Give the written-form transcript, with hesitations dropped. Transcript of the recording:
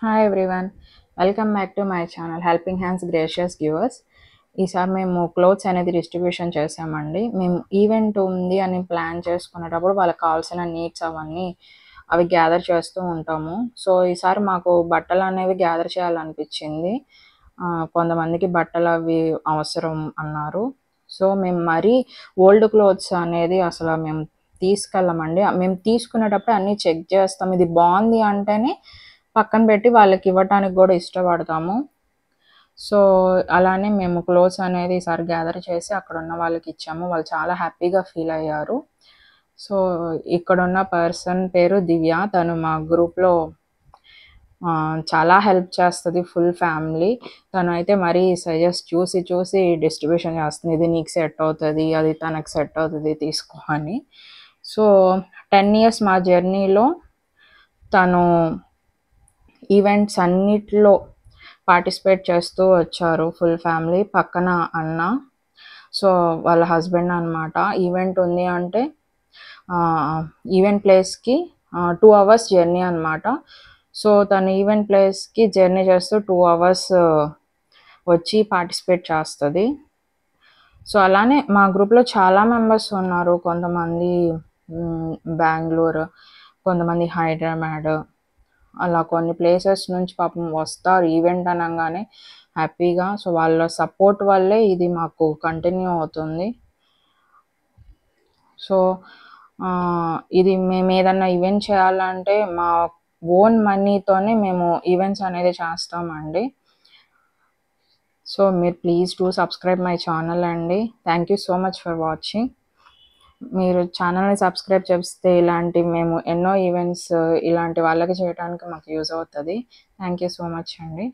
Hi everyone, welcome back to my channel helping hands gracious givers. ఈసారి మేము clothes అనేది distribution చేసామండి. మేము ఈవెంట్ ఉంది అని ప్లాన్ చేసుకునేటప్పుడు వాళ్ళకి కావాల్సిన నీడ్స్ అవి గ్యాదర్ చేస్తూ ఉంటాము. సో ఈసారి మాకు బట్టలు అనేవి గ్యాదర్ చేయాలనిపించింది. కొంతమందికి బట్టలు అవి అవసరం అన్నారు. సో మేము మరీ ఓల్డ్ క్లోత్స్ అనేది అసలు మేము తీసుకెళ్ళమండి. మేము తీసుకునేటప్పుడు అన్నీ చెక్ చేస్తాం. ఇది బాగుంది అంటేనే పక్కన పెట్టి వాళ్ళకి ఇవ్వటానికి కూడా ఇష్టపడతాము. సో అలానే మేము క్లోత్స్ అనేది ఈసారి గ్యాదర్ చేసి అక్కడ ఉన్న వాళ్ళకి ఇచ్చాము. వాళ్ళు చాలా హ్యాపీగా ఫీల్ అయ్యారు. సో ఇక్కడున్న పర్సన్ పేరు దివ్య. తను మా గ్రూప్లో చాలా హెల్ప్ చేస్తుంది. ఫుల్ ఫ్యామిలీ తను అయితే మరీ సజెస్ చూసి డిస్ట్రిబ్యూషన్ చేస్తుంది. ఇది నీకు సెట్ అవుతుంది, అది తనకు సెట్ అవుతుంది, తీసుకో అని. సో 10 years మా జర్నీలో తను ఈవెంట్స్ అన్నిట్లో పార్టిసిపేట్ చేస్తూ వచ్చారు ఫుల్ ఫ్యామిలీ. పక్కన అన్న, సో వాళ్ళ హస్బెండ్ అనమాట. ఈవెంట్ ఉంది అంటే ఈవెంట్ ప్లేస్కి 2 hours జర్నీ అనమాట. సో తను ఈవెంట్ ప్లేస్కి జర్నీ చేస్తూ 2 hours వచ్చి పార్టిసిపేట్ చేస్తుంది. సో అలానే మా గ్రూప్లో చాలా మెంబర్స్ ఉన్నారు. కొంతమంది బెంగళూరు, కొంతమంది హైదరాబాద్, అలా కొన్ని ప్లేసెస్ నుంచి పాపం వస్తారు ఈవెంట్ అనగానే హ్యాపీగా. సో వాళ్ళ సపోర్ట్ వల్లే ఇది మాకు కంటిన్యూ అవుతుంది. సో ఇది మేము ఏదన్నా ఈవెంట్ చేయాలంటే మా ఓన్ మనీతోనే మేము ఈవెంట్స్ అనేది చేస్తామండి. సో మీరు please do subscribe my channel అండి. Thank you so much for watching. మీరు ఛానల్ని సబ్స్క్రైబ్ చేస్తే ఇలాంటి మేము ఎన్నో ఈవెంట్స్ ఇలాంటి వాళ్ళకి చేయడానికి మాకు యూజ్ అవుతుంది. థ్యాంక్ యూ సో మచ్ అండి.